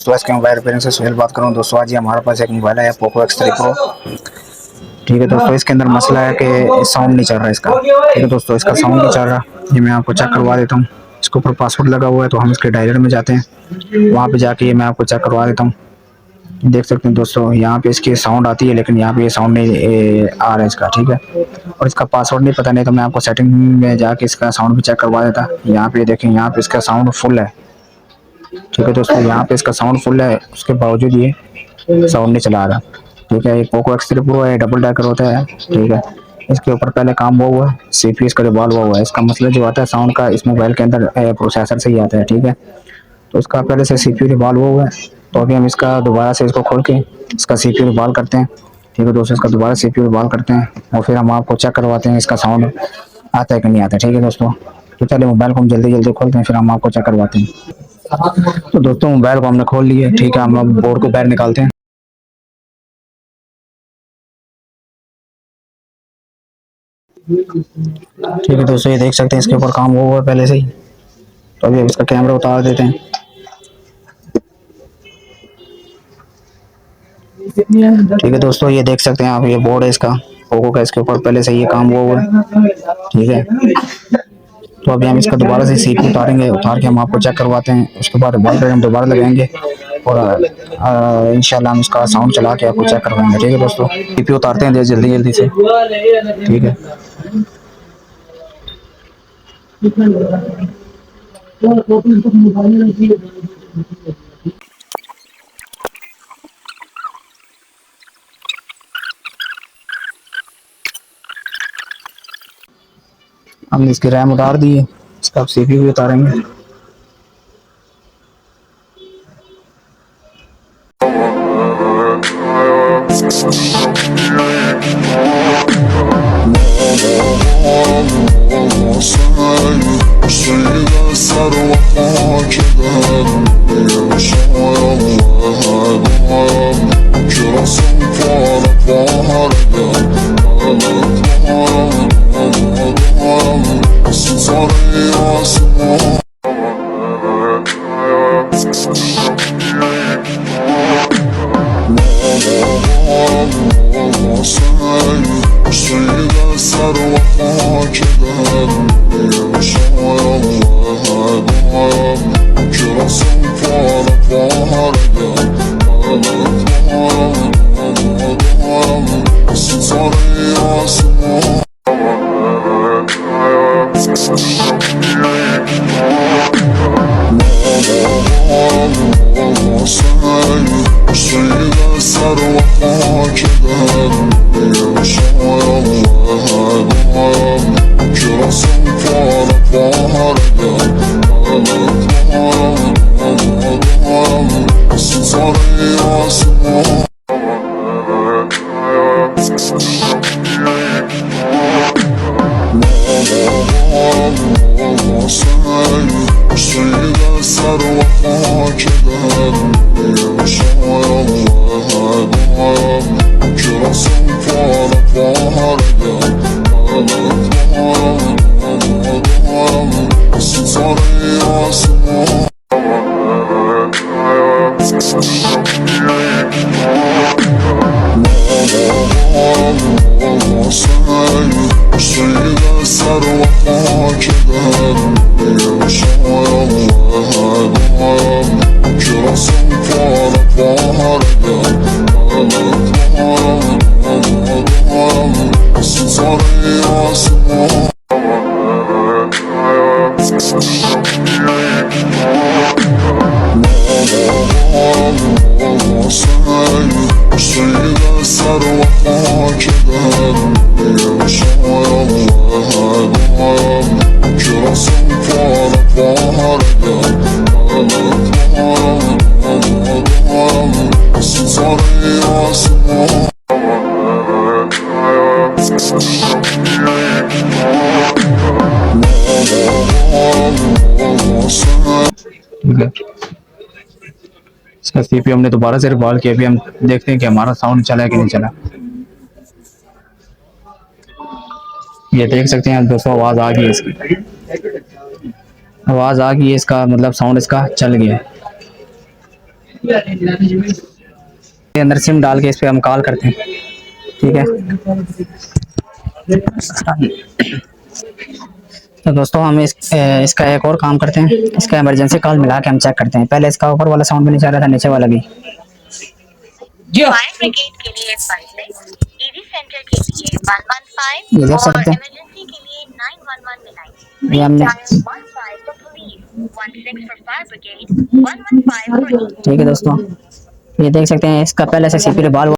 तो इसके mobile repairing से सुहेल बात करूँ दोस्तों। आज ही हमारे पास एक मोबाइल है पोको X3 Pro। ठीक है दोस्तों, इसके अंदर मसला है कि साउंड नहीं चल रहा इसका। ठीक है दोस्तों, इसका साउंड नहीं चल रहा। ये मैं आपको चेक करवा देता हूँ। इसके ऊपर पासवर्ड लगा हुआ है, तो हम इसके डायलर में जाते हैं, वहाँ पे जाके ये मैं आपको चेक करवा देता हूँ। देख सकते हैं दोस्तों, यहाँ पे इसकी साउंड आती है, लेकिन यहाँ पे ये साउंड नहीं आ रहा है इसका। ठीक है, और इसका पासवर्ड नहीं पता, नहीं तो मैं आपको सेटिंग में जाके इसका साउंड भी चेक करवा देता। यहाँ पे देखें, यहाँ पे इसका साउंड फुल है। ठीक है दोस्तों, यहाँ पे इसका साउंड फुल है, उसके बावजूद ये साउंड नहीं चला रहा। ठीक है, ये पोको X3 Pro है, डबल डेकर होता है। ठीक है, इसके ऊपर पहले काम हुआ हुआ है, CPU इसका रिवॉल्व हुआ है। इसका मसला जो आता है साउंड का, इस मोबाइल के अंदर प्रोसेसर से ही आता है। ठीक है, तो इसका पहले से CPU रिवॉल्व हुआ है। तो अभी हम इसका दोबारा से इसको खोल के इसका CPU रिवॉल्व करते हैं। ठीक है दोस्तों, इसका दोबारा CPU रिवॉल्व करते हैं और फिर हम आपको चेक करवाते हैं इसका साउंड आता है कि नहीं आता। ठीक है दोस्तों, तो चलिए मोबाइल को हम जल्दी जल्दी खोलते हैं, फिर हम आपको चेक करवाते हैं। तो दोस्तों, मोबाइल को हमने खोल लिया। ठीक है, हम अब बोर्ड को बाहर निकालते हैं। ठीक है दोस्तों, ये देख सकते हैं इसके ऊपर काम हुआ है पहले से ही। तो अभी इसका कैमरा उतार देते हैं। ठीक है दोस्तों, ये देख सकते हैं आप, ये बोर्ड है इसका पोको का, इसके ऊपर पहले से ये काम हुआ है। ठीक है, तो अभी हम इसका दोबारा से CPU उतारेंगे, उतार के हम आपको चेक करवाते हैं। उसके बाद मोबाइल पर हम दोबारा लगाएंगे और इंशाल्लाह हम इसका साउंड चला के आपको चेक करवाएंगे। ठीक है दोस्तों, CPU उतारते हैं जल्दी जल्दी से। ठीक है, हमने इसकी रैम उतार दी है, इसका अब CPU भी उतारेंगे। इसका CPU हमने दोबारा से रिकॉल किया। अभी हम देखते हैं कि हमारा साउंड चला है कि नहीं चला। ये देख सकते हैं दोस्तों, आवाज आ गई है इसकी, आवाज आ गई है इसका, मतलब साउंड इसका चल गया है। के अंदर सिम डाल के इस पे हम कॉल करते हैं, ठीक है। तो दोस्तों हम इसका एक और काम करते हैं, इसका इमरजेंसी कॉल मिला के हम चेक करते हैं। पहले इसका ऊपर वाला साउंड भी नहीं जा रहा था, नीचे वाला भी। फायर ब्रिगेड के लिए 16, ईवी सेंटर के लिए 115 और इमरजेंसी के लिए 911 मिलाइए। ये हमने 15 for police, 16 for fire brigade, 115 for. ठीक है दोस्तों, ये देख सकते हैं इसका पहले से सीपी बाल